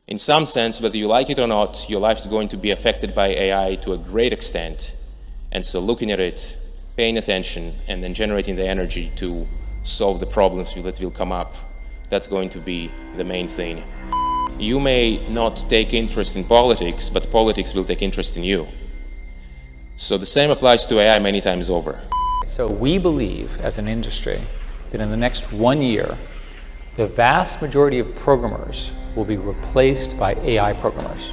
In some sense, whether you like it or not, your life is going to be affected by AI to a great extent. And so looking at it, paying attention, and then generating the energy to solve the problems that will come up, that's going to be the main thing. You may not take interest in politics, but politics will take interest in you. So the same applies to AI many times over. So we believe as an industry that in the next 1 year, the vast majority of programmers will be replaced by AI programmers.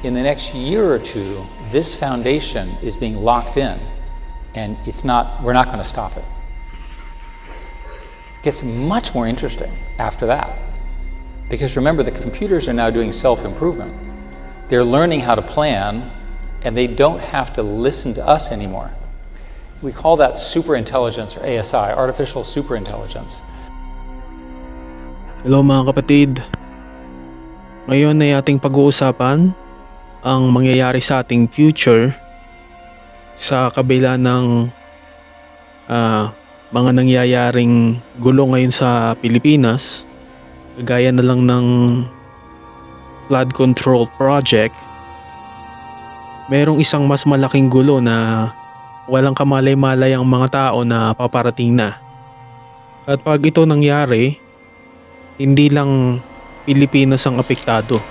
In the next year or two, this foundation is being locked in, and we're not going to stop it. It gets much more interesting after that. Because remember, the computers are now doing self-improvement. They're learning how to plan, and they don't have to listen to us anymore. We call that superintelligence, or ASI, artificial superintelligence. Hello mga kapatid. Ngayon ay ating pag-uusapan ang mangyayari sa ating future sa kabila ng mga nangyayaring gulo ngayon sa Pilipinas, gaya na lang ng flood control project. Merong isang mas malaking gulo na walang kamalay-malay ang mga tao na paparating na. At pag ito nangyari, hindi lang Pilipinas ang apektado.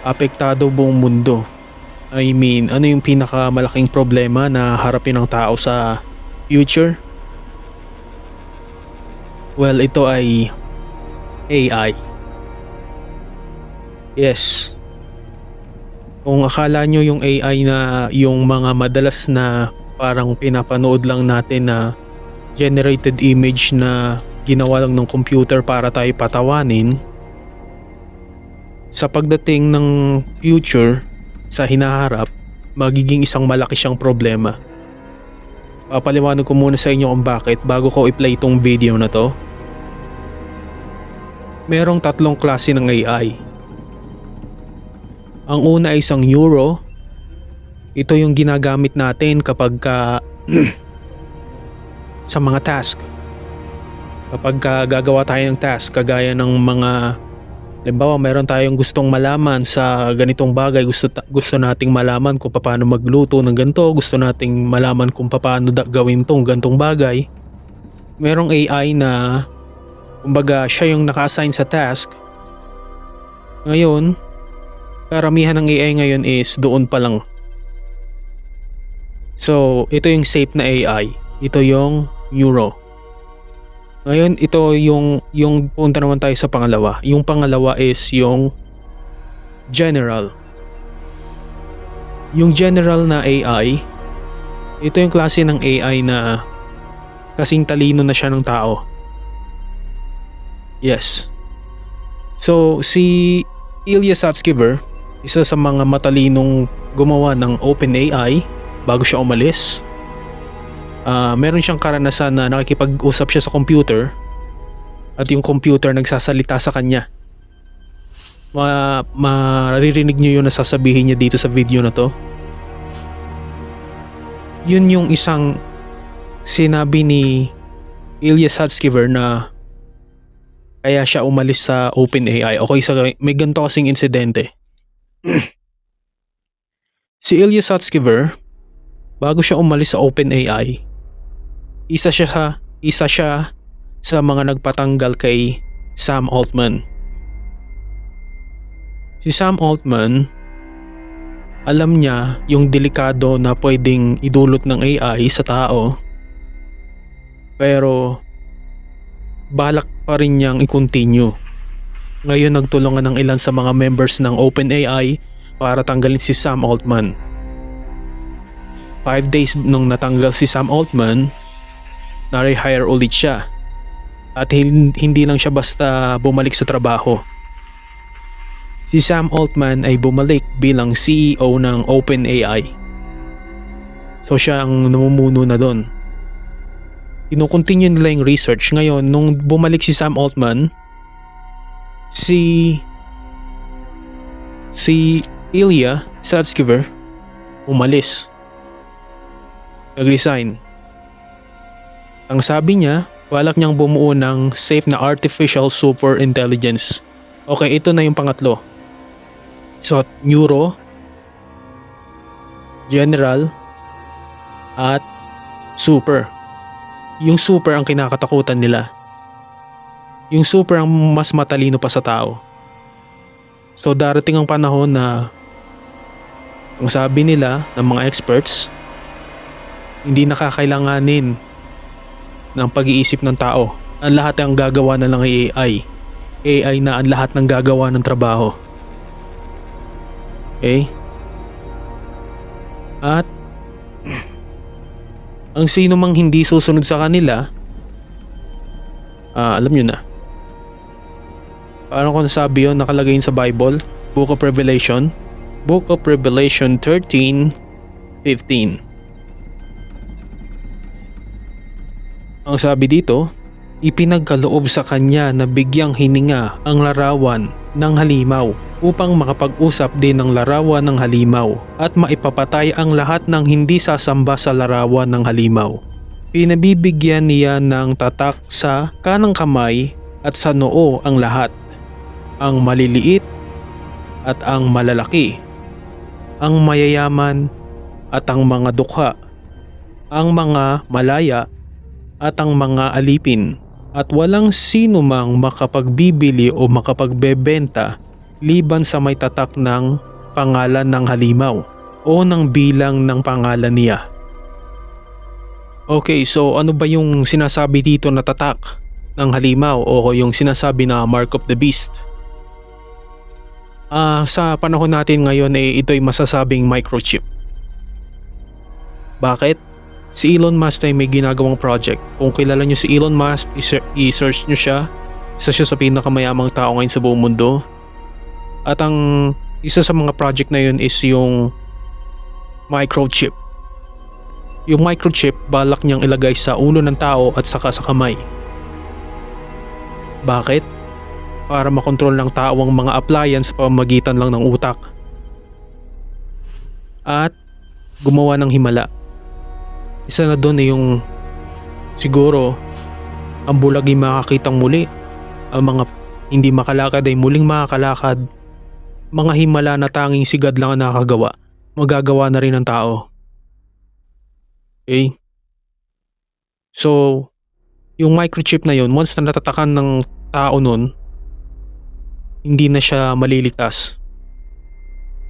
Apektado buong mundo. I mean, ano yung pinakamalaking problema na harapin ng tao sa future? Well, ito ay AI. Yes. Kung akala nyo yung AI na yung mga madalas na parang pinapanood lang natin na generated image na ginawa lang ng computer para tayo patawanin, sa pagdating ng future, sa hinaharap, magiging isang malaki siyang problema. Papaliwanag ko muna sa inyo kung bakit bago ko i-play itong video na to. Merong tatlong klase ng AI. Ang una ay isang neuro. Ito yung ginagamit natin kapag sa mga task. Kapag gagawa tayo ng task, kagaya ng mga, halimbawa meron tayong gustong malaman sa ganitong bagay, gusto nating malaman kung paano magluto ng ganito, gusto nating malaman kung paano gawin tong gantong bagay. Merong AI na kumbaga siya yung naka-assign sa task. Ngayon, karamihan ng AI ngayon is doon pa lang. So, ito yung safe na AI. Ito yung neuro. Ngayon, ito yung punta naman tayo sa pangalawa. Yung pangalawa is yung general. Yung general na AI, ito yung klase ng AI na kasing talino na siya ng tao. Yes. So, si Ilya Sutskever, isa sa mga matalinong gumawa ng OpenAI bago siya umalis. Meron siyang karanasan na nakikipag-usap siya sa computer at yung computer nagsasalita sa kanya. Maririnig niyo yung nasasabihin niya dito sa video na to. Yun yung isang sinabi ni Ilya Sutskever na kaya siya umalis sa OpenAI. Okay, may ganito kasing insidente. Si Ilya Sutskever, bago siya umalis sa OpenAI, isa siya sa mga nagpatanggal kay Sam Altman. Si Sam Altman, alam niya yung delikado na pwedeng idulot ng AI sa tao, pero balak pa rin niyang i-continue. Ngayon nagtulungan ng ilan sa mga members ng OpenAI para tanggalin si Sam Altman. 5 days nung natanggal si Sam Altman, na-rehire ulit siya. At hindi lang siya basta bumalik sa trabaho. Si Sam Altman ay bumalik bilang CEO ng OpenAI. So siya ang namumuno na doon. Kinukontinue nila yung research. Ngayon, nung bumalik si Sam Altman, si Ilya Sutskever umalis. Nag-resign. Ang sabi niya, balak niyang bumuo ng safe na artificial super intelligence Okay, ito na yung pangatlo. So, neuro, general, at super. Yung super ang kinakatakutan nila. Yung super ang mas matalino pa sa tao. So, darating ang panahon na ang sabi nila ng mga experts, hindi nakakailanganin ng pag-iisip ng tao. Ang lahat ay ang gagawa na lang ay AI. AI na ang lahat ng gagawa ng trabaho. Okay? At ang sino mang hindi susunod sa kanila, alam nyo na. Paano ko nasabi yun? Nakalagay yun sa Bible, Book of Revelation 13:15. Ang sabi dito, ipinagkaloob sa kanya na bigyang hininga ang larawan ng halimaw upang makapag-usap din ng larawan ng halimaw at maipapatay ang lahat ng hindi sasamba sa larawan ng halimaw. Pinabibigyan niya ng tatak sa kanang kamay at sa noo ang lahat, ang maliliit at ang malalaki, ang mayayaman at ang mga dukha, ang mga malaya at ang mga alipin, at walang sino mang makapagbibili o makapagbebenta liban sa may tatak ng pangalan ng halimaw o ng bilang ng pangalan niya. Okay, so ano ba yung sinasabi dito na tatak ng halimaw o yung sinasabi na Mark of the Beast? Sa panahon natin ngayon ito'y masasabing microchip. Bakit? Si Elon Musk ay may ginagawang project. Kung kilala nyo si Elon Musk, i-search nyo siya. Isa siya sa pinakamayamang tao ngayon sa buong mundo. At ang isa sa mga project na yun is yung microchip. Yung microchip, balak niyang ilagay sa ulo ng tao at saka sa kamay. Bakit? Para makontrol ng tao ang mga appliance sa pamamagitan lang ng utak. At gumawa ng himala. Isa na doon yung siguro ang bulag ay makakitang muli. Ang mga hindi makalakad ay muling makakalakad. Mga himala na tanging sigad lang ang nakagawa, magagawa na rin ng tao. Okay? So, yung microchip na yun, once na natatakan ng tao nun, hindi na siya maliligtas.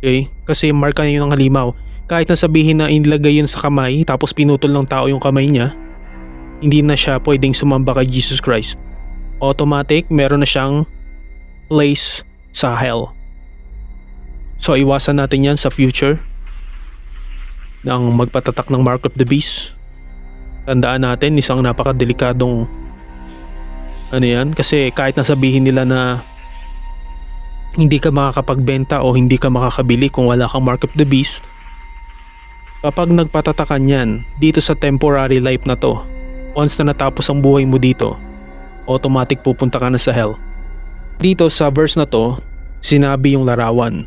Okay? Kasi marka na yun ng halimaw. Kahit na sabihin na inilagay yun sa kamay, tapos pinutol ng tao yung kamay niya, hindi na siya pwedeng sumamba kay Jesus Christ. Automatic, meron na siyang place sa hell. So iwasan natin yan sa future ng magpatatak ng Mark of the Beast. Tandaan natin, isang napakadelikadong yan, kasi kahit nasabihin nila na hindi ka makakapagbenta o hindi ka makakabili kung wala kang Mark of the Beast, kapag nagpatatakan yan dito sa temporary life na to, once na natapos ang buhay mo dito, automatic pupunta ka na sa hell. Dito sa verse na to, sinabi yung larawan.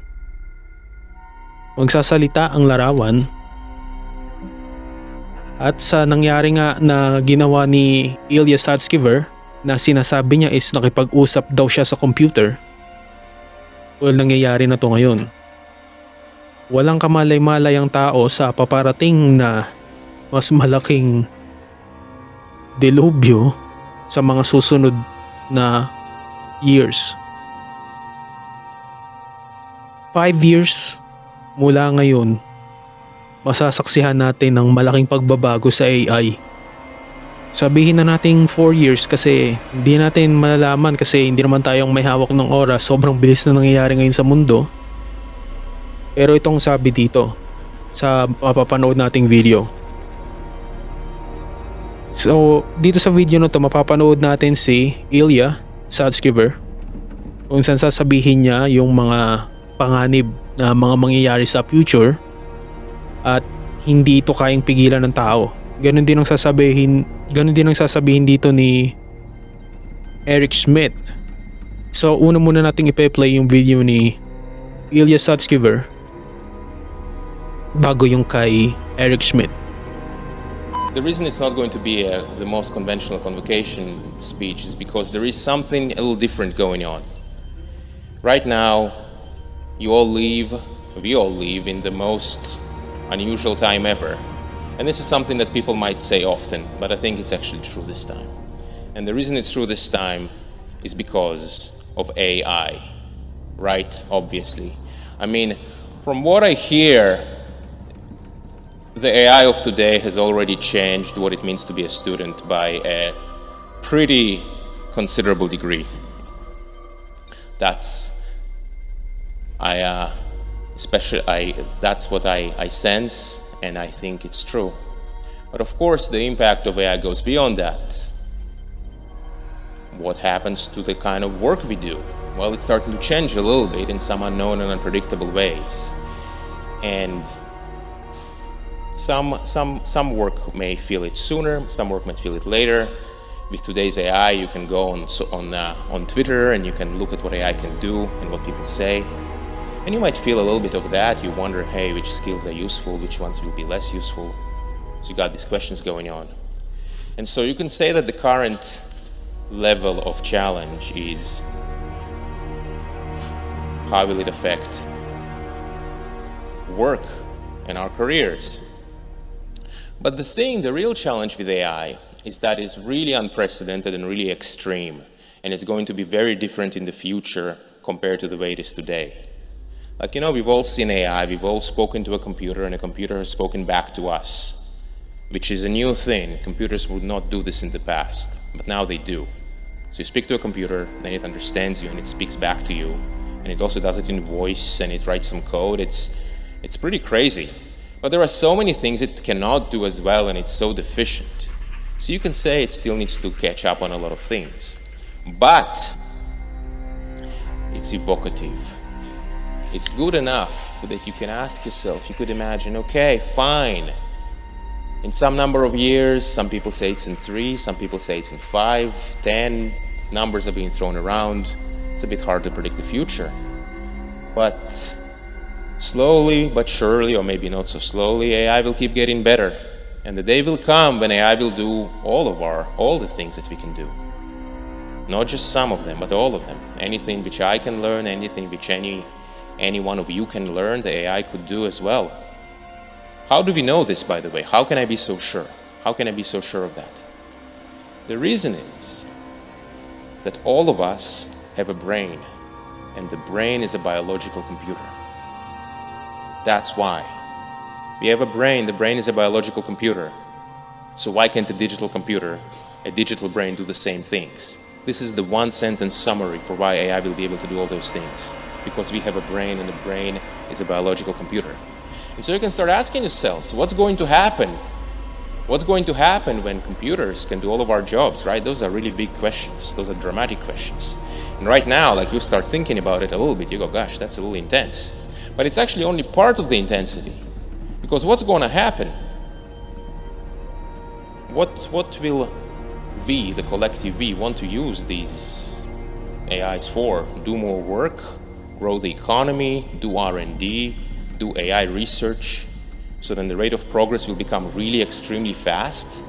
Magsasalita ang larawan. At sa nangyari nga na ginawa ni Ilya Sutskever, na sinasabi niya is nakipag-usap daw siya sa computer. Well, nangyayari na to ngayon. Walang kamalay-malay ang tao sa paparating na mas malaking delubyo sa mga susunod na years. 5 years mula ngayon, masasaksihan natin ng malaking pagbabago sa AI. Sabihin na natin 4 years kasi hindi natin malalaman kasi hindi naman tayong may hawak ng oras. Sobrang bilis na nangyayari ngayon sa mundo. Pero itong sabi dito sa mapapanood nating video. So dito sa video na to mapapanood natin si Ilya Sutskever kung saan sasabihin niya yung mga panganib na mga mangyayari sa future at hindi ito kayang pigilan ng tao. Ganon din ang sasabihin dito ni Eric Schmidt. So una muna nating ipe-play yung video ni Ilya Sutskever bago yung kay Eric Schmidt. The reason it's not going to be the most conventional convocation speech is because there is something a little different going on. Right now, we all live in the most unusual time ever. And this is something that people might say often, but I think it's actually true this time. And the reason it's true this time is because of AI, right? Obviously. I mean, from what I hear, the AI of today has already changed what it means to be a student by a pretty considerable degree. That's what I sense, and I think it's true. But of course, the impact of AI goes beyond that. What happens to the kind of work we do? Well, it's starting to change a little bit in some unknown and unpredictable ways. And some work may feel it sooner, some work might feel it later. With today's AI, you can go on Twitter and you can look at what AI can do and what people say. And you might feel a little bit of that. You wonder, hey, which skills are useful, which ones will be less useful. So you got these questions going on. And so you can say that the current level of challenge is how will it affect work and our careers. But the real challenge with AI is that it's really unprecedented and really extreme, and it's going to be very different in the future compared to the way it is today. Like, we've all seen AI, we've all spoken to a computer, and a computer has spoken back to us, which is a new thing. Computers would not do this in the past, but now they do. So you speak to a computer, then it understands you and it speaks back to you, and it also does it in voice, and it writes some code. It's pretty crazy. But there are so many things it cannot do as well, and it's so deficient. So you can say it still needs to catch up on a lot of things. But it's evocative. It's good enough that you can ask yourself, you could imagine, okay, fine. In some number of years, some people say it's in 3, some people say it's in 5, 10, numbers are being thrown around. It's a bit hard to predict the future. But slowly but surely, or maybe not so slowly, AI will keep getting better. And the day will come when AI will do all the things that we can do. Not just some of them, but all of them. Anything which I can learn, anything which any one of you can learn, the AI could do as well. How do we know this, by the way? How can I be so sure? How can I be so sure of that? The reason is that all of us have a brain, and the brain is a biological computer. That's why. We have a brain, the brain is a biological computer. So why can't a digital computer, a digital brain, do the same things? This is the one-sentence summary for why AI will be able to do all those things. Because we have a brain, and the brain is a biological computer. And so you can start asking yourselves, what's going to happen? What's going to happen when computers can do all of our jobs, right? Those are really big questions. Those are dramatic questions. And right now, like, you start thinking about it a little bit, you go, gosh, that's a little intense. But it's actually only part of the intensity. Because what's going to happen? What will we, the collective we, want to use these AIs for? Do more work, grow the economy, do R&D, do AI research, so then the rate of progress will become really extremely fast,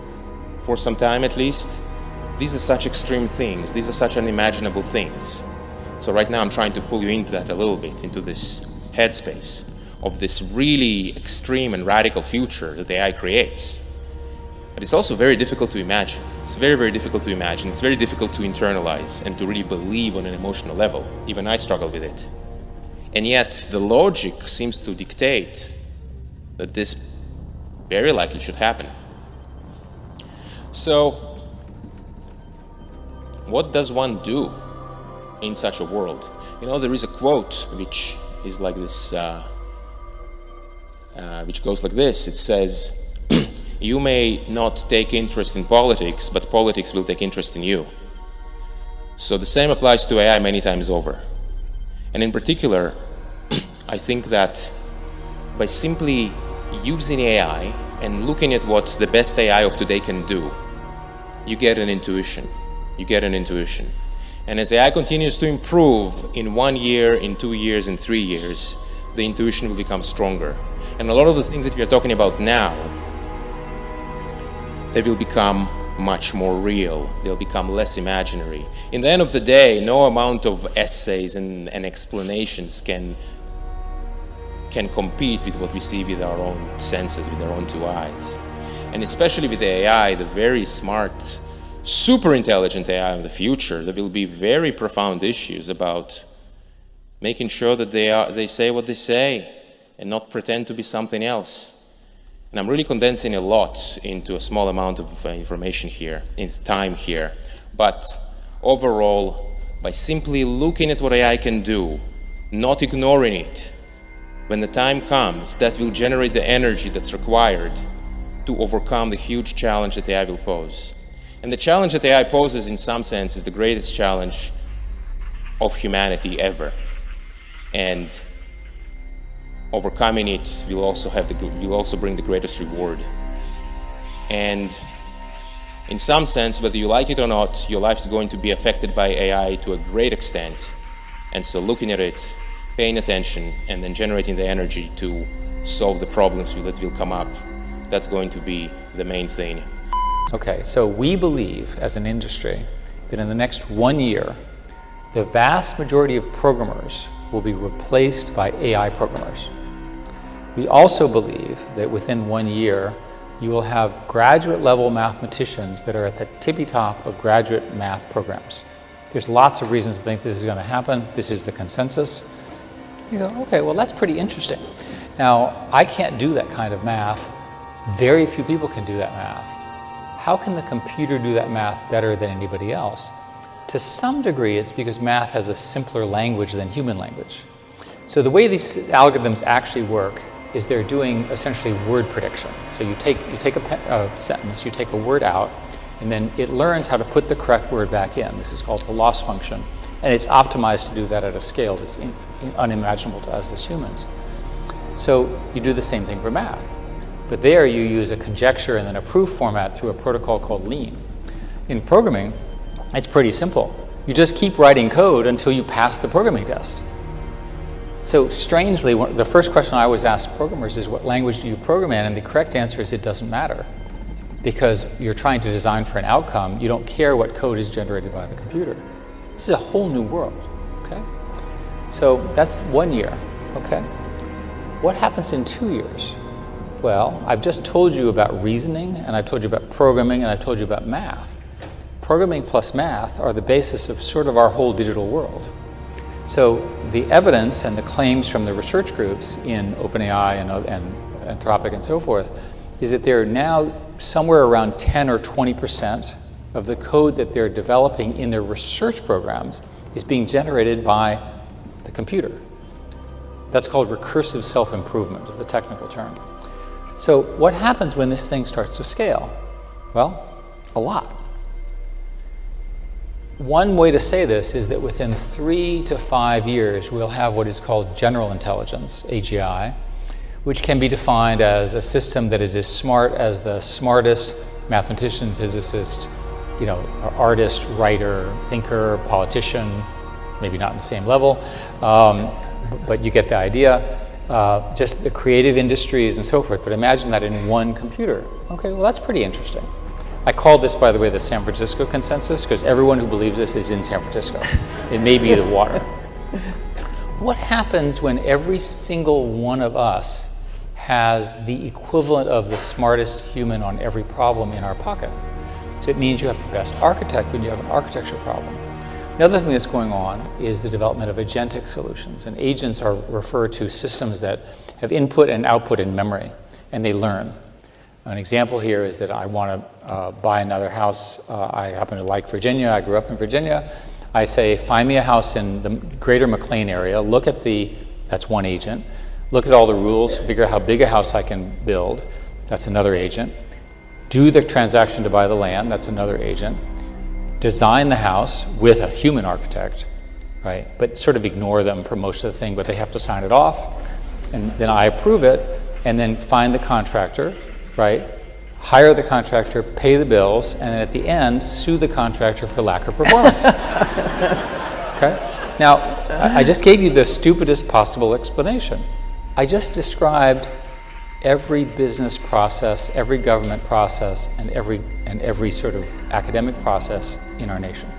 for some time at least. These are such extreme things, these are such unimaginable things. So right now I'm trying to pull you into that a little bit, into this headspace of this really extreme and radical future that AI creates. But it's also very difficult to imagine. It's very, very difficult to imagine. It's very difficult to internalize and to really believe on an emotional level. Even I struggle with it. And yet the logic seems to dictate that this very likely should happen. So what does one do in such a world? There is a quote which is like this, which goes like this. It says, you may not take interest in politics, but politics will take interest in you. So the same applies to AI many times over. And in particular, I think that by simply using AI and looking at what the best AI of today can do, you get an intuition. You get an intuition. And as AI continues to improve in 1 year, in 2 years, in 3 years, the intuition will become stronger. And a lot of the things that we are talking about now, they will become much more real. They'll become less imaginary. In the end of the day, no amount of essays and explanations can compete with what we see with our own senses, with our own two eyes. And especially with AI, the very smart, super intelligent AI of the future, there will be very profound issues about making sure that they say what they say and not pretend to be something else. And I'm really condensing a lot into a small amount of information here, in time here. But overall, by simply looking at what AI can do, not ignoring it, when the time comes, that will generate the energy that's required to overcome the huge challenge that AI will pose. And the challenge that AI poses, in some sense, is the greatest challenge of humanity ever. And overcoming it will also bring the greatest reward. And in some sense, whether you like it or not, your life is going to be affected by AI to a great extent. And so looking at it, paying attention, and then generating the energy to solve the problems that will come up, that's going to be the main thing. Okay, so we believe as an industry that in the next 1 year, the vast majority of programmers will be replaced by AI programmers. We also believe that within 1 year, you will have graduate level mathematicians that are at the tippy top of graduate math programs. There's lots of reasons to think this is going to happen. This is the consensus. You go, okay, well, that's pretty interesting. Now, I can't do that kind of math. Very few people can do that math. How can the computer do that math better than anybody else? To some degree, it's because math has a simpler language than human language. So the way these algorithms actually work is they're doing essentially word prediction. So you take a sentence, you take a word out, and then it learns how to put the correct word back in. This is called the loss function. And it's optimized to do that at a scale that's unimaginable to us as humans. So you do the same thing for math. But there you use a conjecture and then a proof format through a protocol called Lean. In programming, it's pretty simple. You just keep writing code until you pass the programming test. So strangely, the first question I always ask programmers is, what language do you program in? And the correct answer is it doesn't matter. Because you're trying to design for an outcome, you don't care what code is generated by the computer. This is a whole new world, okay? So that's 1 year, okay? What happens in 2 years? Well, I've just told you about reasoning, and I've told you about programming, and I've told you about math. Programming plus math are the basis of sort of our whole digital world. So the evidence and the claims from the research groups in OpenAI and Anthropic and so forth is that they're now somewhere around 10 or 20% of the code that they're developing in their research programs is being generated by the computer. That's called recursive self-improvement, is the technical term. So what happens when this thing starts to scale? Well, a lot. One way to say this is that within 3 to 5 years, we'll have what is called general intelligence, AGI, which can be defined as a system that is as smart as the smartest mathematician, physicist, artist, writer, thinker, politician, maybe not in the same level, but you get the idea. Just the creative industries and so forth, but imagine that in one computer. Okay, well, that's pretty interesting. I call this, by the way, the San Francisco consensus, because everyone who believes this is in San Francisco. It may be the water. What happens when every single one of us has the equivalent of the smartest human on every problem in our pocket? So it means you have the best architect when you have an architecture problem. Another thing that's going on is the development of agentic solutions. And agents are referred to systems that have input and output in memory, and they learn. An example here is that I want to buy another house. I happen to like Virginia. I grew up in Virginia. I say, find me a house in the greater McLean area. Look at that's one agent. Look at all the rules, figure out how big a house I can build. That's another agent. Do the transaction to buy the land. That's another agent. Design the house with a human architect, right? But sort of ignore them for most of the thing, but they have to sign it off. And then I approve it, and then find the contractor, right? Hire the contractor, pay the bills, and then at the end, sue the contractor for lack of performance. Okay? Now, I just gave you the stupidest possible explanation. I just described every business process, every government process, and every sort of academic process in our nation.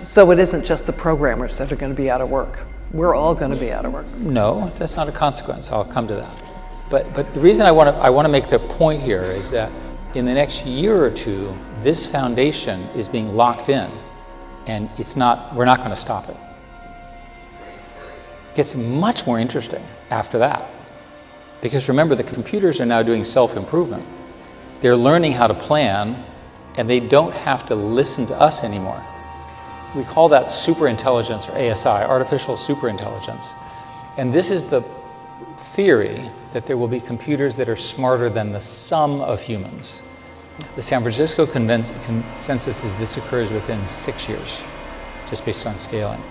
So it isn't just the programmers that are going to be out of work. We're all going to be out of work. No, that's not a consequence. I'll come to that. But the reason I want to make the point here is that in the next year or two, this foundation is being locked in, and we're not going to stop it. It gets much more interesting after that. Because remember, the computers are now doing self-improvement. They're learning how to plan, and they don't have to listen to us anymore. We call that superintelligence, or ASI, artificial superintelligence. And this is the theory that there will be computers that are smarter than the sum of humans. The San Francisco consensus is this occurs within 6 years, just based on scaling.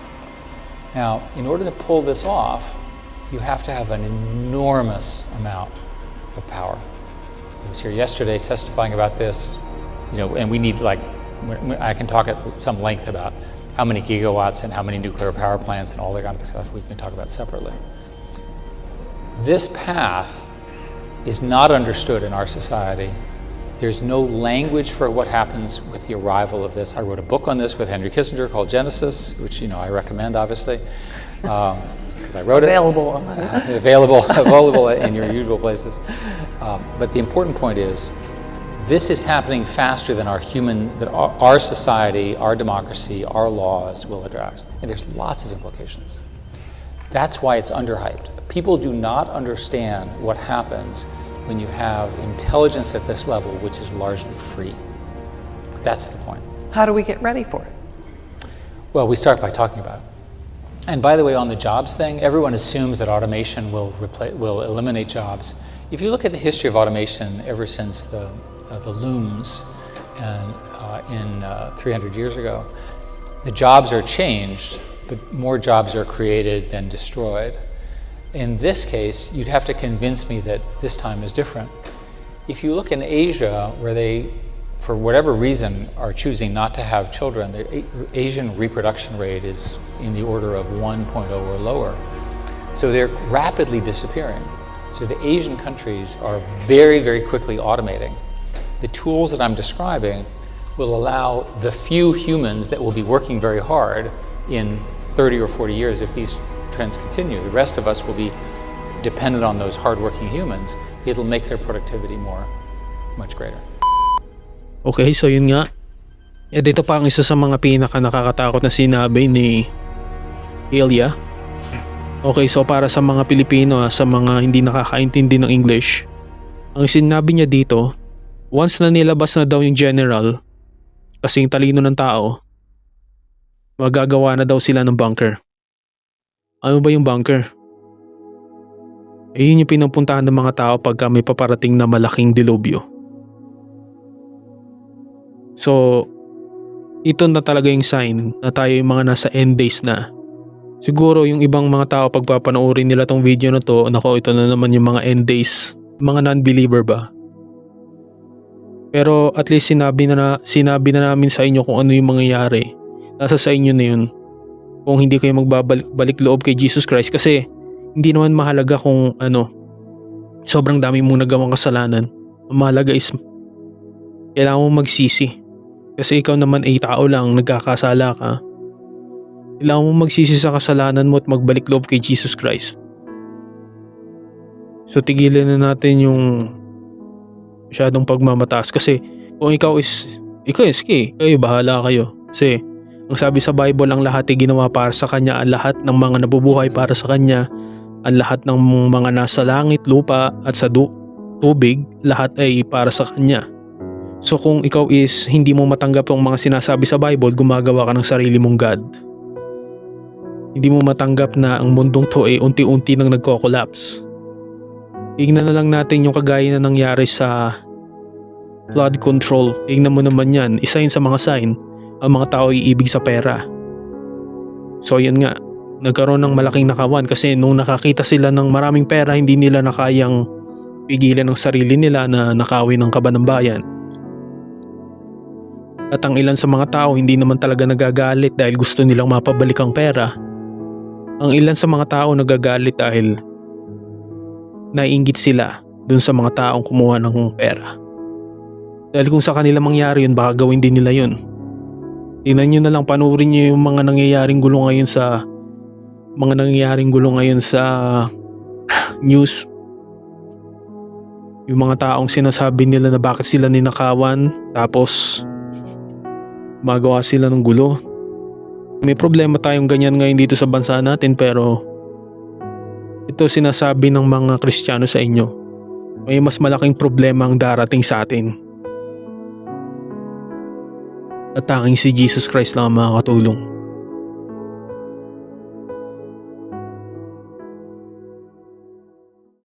Now, in order to pull this off, you have to have an enormous amount of power. I was here yesterday testifying about this, and we need, I can talk at some length about how many gigawatts and how many nuclear power plants and all that kind of stuff we can talk about separately. This path is not understood in our society. There's no language for what happens with the arrival of this. I wrote a book on this with Henry Kissinger called Genesis, which I recommend, obviously, because I wrote Available. it. Available in your usual places. But the important point is, this is happening faster than our society, our democracy, our laws will address. And there's lots of implications. That's why it's underhyped. People do not understand what happens when you have intelligence at this level, which is largely free. That's the point. How do we get ready for it? Well, we start by talking about it. And by the way, on the jobs thing, everyone assumes that automation will eliminate jobs. If you look at the history of automation ever since the looms in 300 years ago, the jobs are changed, but more jobs are created than destroyed. In this case, you'd have to convince me that this time is different. If you look in Asia, where they, for whatever reason, are choosing not to have children, the Asian reproduction rate is in the order of 1.0 or lower. So they're rapidly disappearing. So the Asian countries are very, very quickly automating. The tools that I'm describing will allow the few humans that will be working very hard in 30 or 40 years if these trends continue. The rest of us will be dependent on those hardworking humans. It'll make their productivity much greater. Okay, so yun nga. Dito pa ang isa sa mga nakakatakot na sinabi ni Ilya. Okay, so para sa mga Pilipino, sa mga hindi nakakaintindi ng English, ang sinabi niya dito, once na nilabas na daw yung general, kasing talino ng tao, magagawa na daw sila ng bunker. Ano ba yung bunker? Yun yung pinupuntahan ng mga tao pagka may paparating na malaking dilubyo. So, ito na talaga yung sign na tayo yung mga nasa end days na. Siguro yung ibang mga tao pagpapanoorin nila tong video na to, nako, ito na naman yung mga end days, mga non-believer ba? Pero at least sinabi na namin sa inyo kung ano yung mangyayari. Nasa sa inyo na yun. Kung hindi kayo magbabalik loob kay Jesus Christ, kasi hindi naman mahalaga kung sobrang dami mong nagawang kasalanan. Ang mahalaga is kailangan mong magsisi. Kasi ikaw naman ay tao lang, nagkakasala ka. Kailangan mong magsisi sa kasalanan mo at magbalik loob kay Jesus Christ. So tigilan na natin yung masyadong pagmamataas, kasi kung ikaw is sige, kayo bahala kayo. Kasi ang sabi sa Bible, ang lahat ay ginawa para sa Kanya, ang lahat ng mga nabubuhay para sa Kanya, ang lahat ng mga nasa langit, lupa at sa tubig, lahat ay para sa Kanya. So kung ikaw is hindi mo matanggap ang mga sinasabi sa Bible, gumagawa ka ng sarili mong God. Hindi mo matanggap na ang mundong to ay unti-unti nang nagko-collapse. Tingnan na lang natin yung kagaya na nangyari sa flood control. Tingnan mo naman yan, isa yun sa mga sign, ang mga tao ay iibig sa pera. So yun nga, nagkaroon ng malaking nakawan kasi nung nakakita sila ng maraming pera, hindi nila na kayang pigilan ng sarili nila na nakawin ng kaba ng bayan. At ang ilan sa mga tao hindi naman talaga nagagalit dahil gusto nilang mapabalik ang pera. Ang ilan sa mga tao nagagalit dahil naiinggit sila dun sa mga taong kumuha ng pera. Dahil kung sa kanila mangyari yun, baka gawin din nila yun. Tingnan nyo na lang, panuorin nyo yung mga nangyayaring gulo ngayon sa news. Yung mga taong sinasabi nila na bakit sila ninakawan, tapos magawa sila ng gulo. May problema tayong ganyan ngayon dito sa bansa natin, pero ito sinasabi ng mga Kristiyano sa inyo, may mas malaking problema ang darating sa atin. At tanging si Jesus Christ lang ang makakatulong.